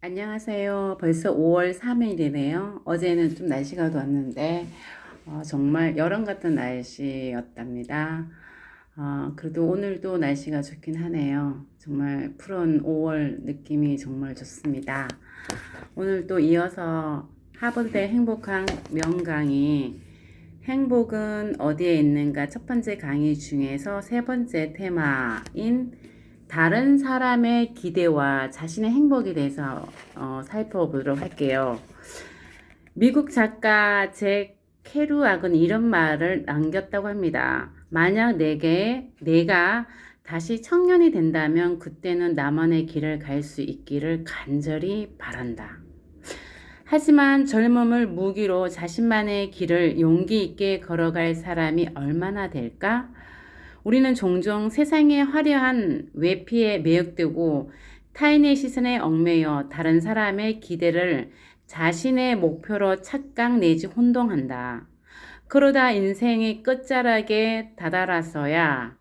안녕하세요. 벌써 5월 3일이네요. 어제는 좀 날씨가 더웠는데 정말 여름 같은 날씨였답니다. 그래도 오늘도 날씨가 좋긴 하네요. 정말 푸른 5월 느낌이 정말 좋습니다. 오늘 또 이어서 하버드대 행복한 명강의 행복은 어디에 있는가 첫 번째 강의 중에서 세 번째 테마인 다른 사람의 기대와 자신의 행복에 대해서 살펴보도록 할게요. 미국 작가 잭 케루악은 이런 말을 남겼다고 합니다. 만약 내가 다시 청년이 된다면 그때는 나만의 길을 갈 수 있기를 간절히 바란다. 하지만 젊음을 무기로 자신만의 길을 용기 있게 걸어갈 사람이 얼마나 될까? 우리는 종종 세상의 화려한 외피에 매혹되고 타인의 시선에 얽매여 다른 사람의 기대를 자신의 목표로 착각 내지 혼동한다. 그러다 인생의 끝자락에 다다라서야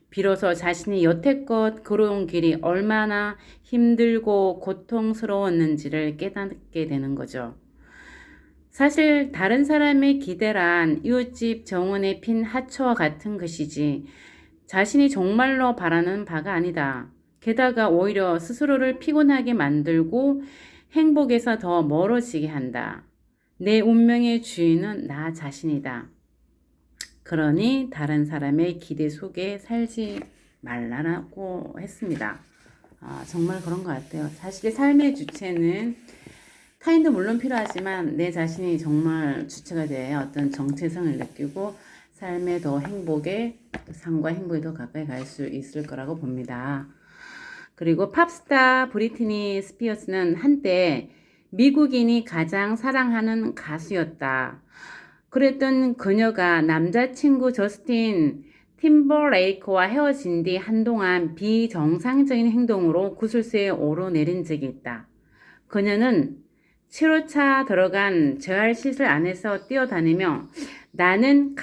비로소 자신이 여태껏 걸어온 길이 얼마나 힘들고 고통스러웠는지를 깨닫게 되는 거죠. 사실 다른 사람의 기대란 이웃집 정원에 핀 하초와 같은 것이지 자신이 정말로 바라는 바가 아니다. 게다가 오히려 스스로를 피곤하게 만들고 행복에서 더 멀어지게 한다. 내 운명의 주인은 나 자신이다. 그러니 다른 사람의 기대 속에 살지 말라고 했습니다. 정말 그런 것 같아요. 사실 삶의 주체는 타인도 물론 필요하지만 내 자신이 정말 주체가 돼야 어떤 정체성을 느끼고 삶의 더 행복에, 삶과 행복에 더 가까이 갈 수 있을 거라고 봅니다. 그리고 팝스타 브리트니 스피어스는 한때 미국인이 가장 사랑하는 가수였다. 그랬던 그녀가 남자친구 저스틴 팀버레이크와 헤어진 뒤 한동안 비정상적인 행동으로 구설수에 오르내린 적이 있다. 그녀는 7호차 들어간 재활시설 안에서 뛰어다니며 나는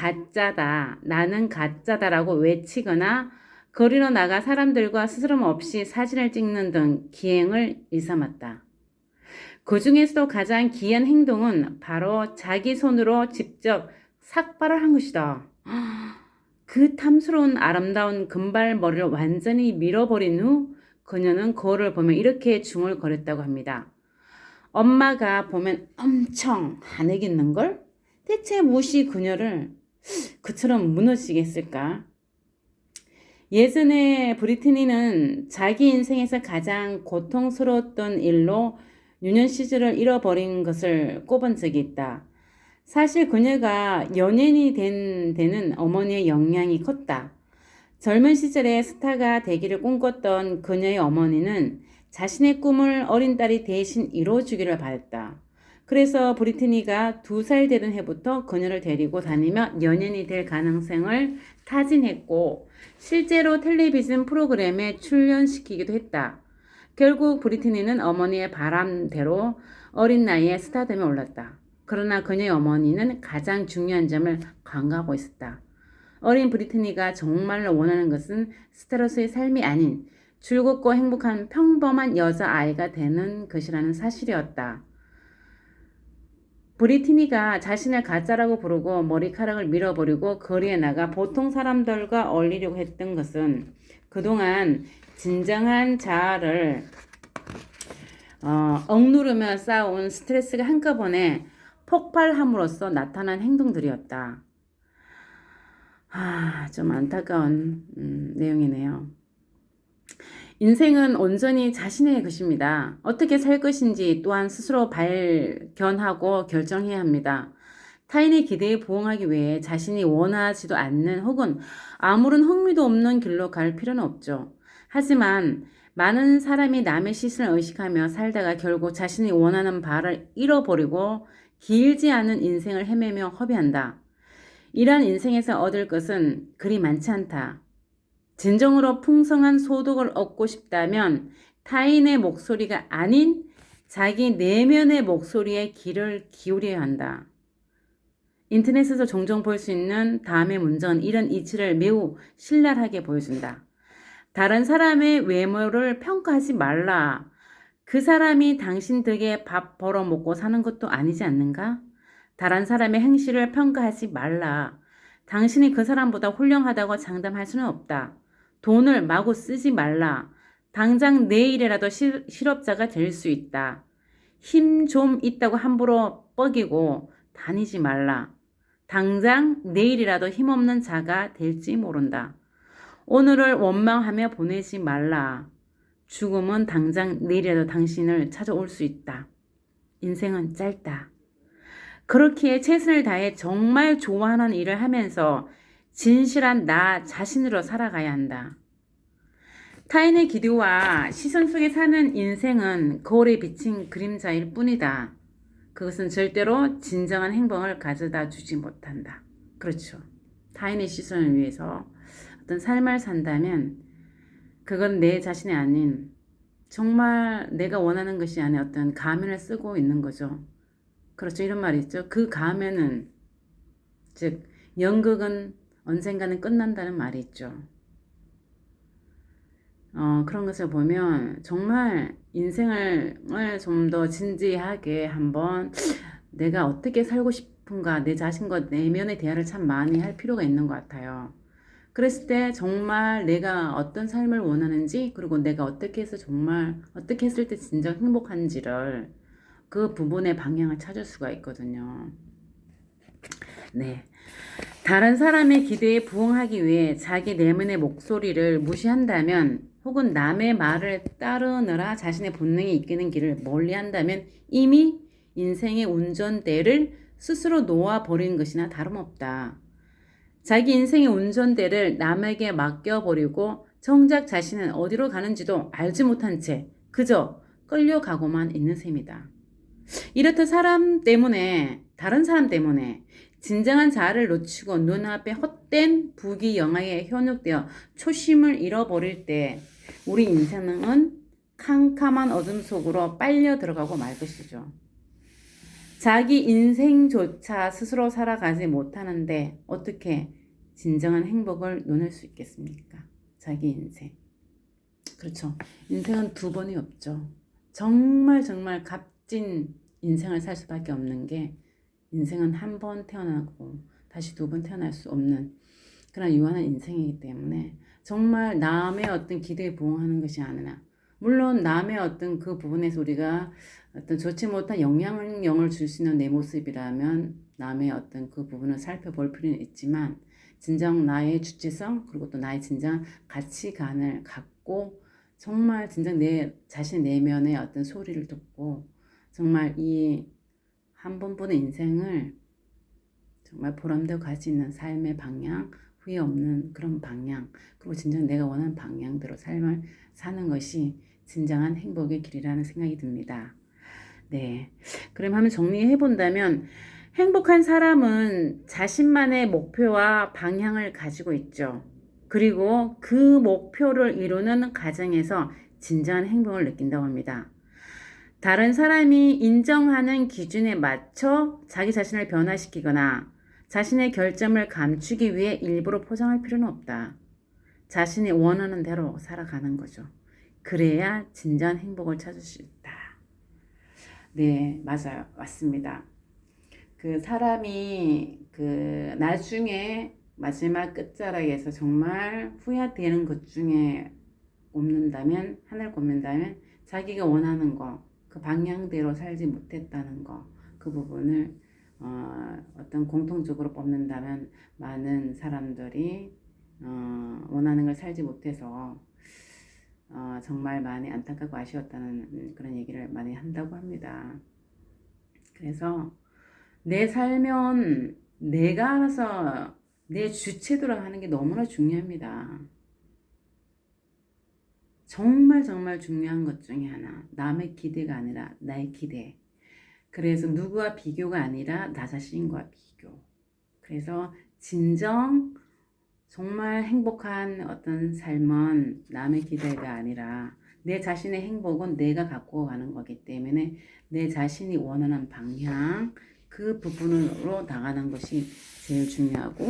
가짜다라고 외치거나 거리로 나가 사람들과 스스럼 없이 사진을 찍는 등 기행을 일삼았다. 그 중에서도 가장 기이한 행동은 바로 자기 손으로 직접 삭발을 한 것이다. 그 탐스러운 아름다운 금발머리를 완전히 밀어버린 후 그녀는 거울을 보며 이렇게 중얼거렸다고 합니다. 엄마가 보면 엄청 화내겠는걸? 대체 무엇이 그녀를 그처럼 무너지게 했을까? 예전에 브리트니는 자기 인생에서 가장 고통스러웠던 일로 유년 시절을 잃어버린 것을 꼽은 적이 있다. 사실 그녀가 연예인이 된 데는 어머니의 영향이 컸다. 젊은 시절에 스타가 되기를 꿈꿨던 그녀의 어머니는 자신의 꿈을 어린 딸이 대신 이뤄주기를 바랬다. 그래서 브리트니가 2살 되던 해부터 그녀를 데리고 다니며 연예인이 될 가능성을 타진했고 실제로 텔레비전 프로그램에 출연시키기도 했다. 결국 브리트니는 어머니의 바람대로 어린 나이에 스타덤에 올랐다. 그러나 그녀의 어머니는 가장 중요한 점을 간과하고 있었다. 어린 브리트니가 정말로 원하는 것은 스타로서의 삶이 아닌 즐겁고 행복한 평범한 여자아이가 되는 것이라는 사실이었다. 브리트니가 자신을 가짜라고 부르고 머리카락을 밀어버리고 거리에 나가 보통 사람들과 어울리려고 했던 것은 그동안 진정한 자아를 억누르며 쌓아온 스트레스가 한꺼번에 폭발함으로써 나타난 행동들이었다. 좀 안타까운 내용이네요. 인생은 온전히 자신의 것입니다. 어떻게 살 것인지 또한 스스로 발견하고 결정해야 합니다. 타인의 기대에 부응하기 위해 자신이 원하지도 않는 혹은 아무런 흥미도 없는 길로 갈 필요는 없죠. 하지만 많은 사람이 남의 시선을 의식하며 살다가 결국 자신이 원하는 바를 잃어버리고 길지 않은 인생을 헤매며 허비한다. 이러한 인생에서 얻을 것은 그리 많지 않다. 진정으로 풍성한 소득을 얻고 싶다면 타인의 목소리가 아닌 자기 내면의 목소리에 귀를 기울여야 한다. 인터넷에서 종종 볼 수 있는 다음의 문장은 이런 이치를 매우 신랄하게 보여준다. 다른 사람의 외모를 평가하지 말라. 그 사람이 당신 덕에 밥 벌어 먹고 사는 것도 아니지 않는가? 다른 사람의 행실을 평가하지 말라. 당신이 그 사람보다 훌륭하다고 장담할 수는 없다. 돈을 마구 쓰지 말라. 당장 내일이라도 실업자가 될 수 있다. 힘 좀 있다고 함부로 뻐기고 다니지 말라. 당장 내일이라도 힘없는 자가 될지 모른다. 오늘을 원망하며 보내지 말라. 죽음은 당장 내일이라도 당신을 찾아올 수 있다. 인생은 짧다. 그렇기에 최선을 다해 정말 좋아하는 일을 하면서 진실한 나 자신으로 살아가야 한다. 타인의 기대와 시선 속에 사는 인생은 거울에 비친 그림자일 뿐이다. 그것은 절대로 진정한 행복을 가져다 주지 못한다. 그렇죠. 타인의 시선을 위해서 어떤 삶을 산다면 그건 내 자신이 아닌 정말 내가 원하는 것이 아닌 어떤 가면을 쓰고 있는 거죠. 그렇죠. 이런 말이 있죠. 그 가면은 즉 연극은 언젠가는 끝난다는 말이 있죠. 그런 것을 보면 정말 인생을 좀 더 진지하게 한번 내가 어떻게 살고 싶은가 내 자신과 내면의 대화를 참 많이 할 필요가 있는 것 같아요. 그랬을 때 정말 내가 어떤 삶을 원하는지 그리고 내가 어떻게 해서 정말 어떻게 했을 때 진정 행복한지를 그 부분의 방향을 찾을 수가 있거든요. 네. 다른 사람의 기대에 부응하기 위해 자기 내면의 목소리를 무시한다면 혹은 남의 말을 따르느라 자신의 본능이 이끄는 길을 멀리한다면 이미 인생의 운전대를 스스로 놓아버리는 것이나 다름없다. 자기 인생의 운전대를 남에게 맡겨버리고 정작 자신은 어디로 가는지도 알지 못한 채 그저 끌려가고만 있는 셈이다. 이렇듯 다른 사람 때문에 진정한 자아를 놓치고 눈앞에 헛된 부귀영화에 현혹되어 초심을 잃어버릴 때 우리 인생은 캄캄한 어둠 속으로 빨려 들어가고 말 것이죠. 자기 인생조차 스스로 살아가지 못하는데 어떻게 진정한 행복을 누릴 수 있겠습니까? 자기 인생. 그렇죠. 인생은 두 번이 없죠. 정말 값진 인생을 살 수밖에 없는 게 인생은 한 번 태어나고 다시 두 번 태어날 수 없는 그런 유한한 인생이기 때문에 정말 남의 어떤 기대에 부응하는 것이 아니라 물론 남의 어떤 그 부분에서 우리가 어떤 좋지 못한 영향을 줄 수 있는 내 모습이라면 남의 어떤 그 부분을 살펴볼 필요는 있지만 진정 나의 주체성 그리고 또 나의 진정 가치관을 갖고 정말 진정 내 자신 내면의 어떤 소리를 듣고 정말 이 한 번뿐의 인생을 정말 보람되고 가치 있는 삶의 방향, 후회 없는 그런 방향, 그리고 진정 내가 원하는 방향대로 삶을 사는 것이 진정한 행복의 길이라는 생각이 듭니다. 네. 그럼 한번 정리해 본다면 행복한 사람은 자신만의 목표와 방향을 가지고 있죠. 그리고 그 목표를 이루는 과정에서 진정한 행복을 느낀다고 합니다. 다른 사람이 인정하는 기준에 맞춰 자기 자신을 변화시키거나 자신의 결점을 감추기 위해 일부러 포장할 필요는 없다. 자신이 원하는 대로 살아가는 거죠. 그래야 진정한 행복을 찾을 수 있다. 네, 맞아요. 맞습니다. 그 사람이 그 나중에 마지막 끝자락에서 정말 후회되는 것 중에 하나를 꼽는다면 자기가 원하는 거, 그 방향대로 살지 못했다는 거, 그 부분을 어떤 공통적으로 뽑는다면 많은 사람들이 원하는 걸 살지 못해서 정말 많이 안타깝고 아쉬웠다는 그런 얘기를 많이 한다고 합니다. 그래서 내 삶은 내가 알아서 내 주체대로 하는 게 너무나 중요합니다. 정말 중요한 것 중에 하나. 남의 기대가 아니라 나의 기대. 그래서 누구와 비교가 아니라 나 자신과 비교. 그래서 진정 정말 행복한 어떤 삶은 남의 기대가 아니라 내 자신의 행복은 내가 갖고 가는 거기 때문에 내 자신이 원하는 방향 그 부분으로 나가는 것이 제일 중요하고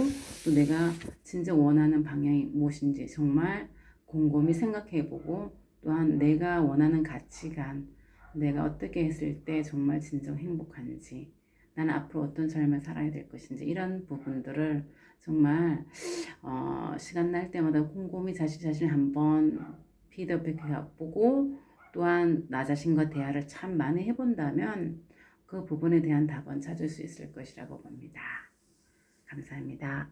또 내가 진짜 원하는 방향이 무엇인지 정말 곰곰이 생각해보고 또한 내가 원하는 가치관 내가 어떻게 했을 때 정말 진정 행복한지, 나는 앞으로 어떤 삶을 살아야 될 것인지, 이런 부분들을 정말 시간 날 때마다 곰곰이 자신 한번 피드백해 보고, 또한 나 자신과 대화를 참 많이 해본다면 그 부분에 대한 답은 찾을 수 있을 것이라고 봅니다. 감사합니다.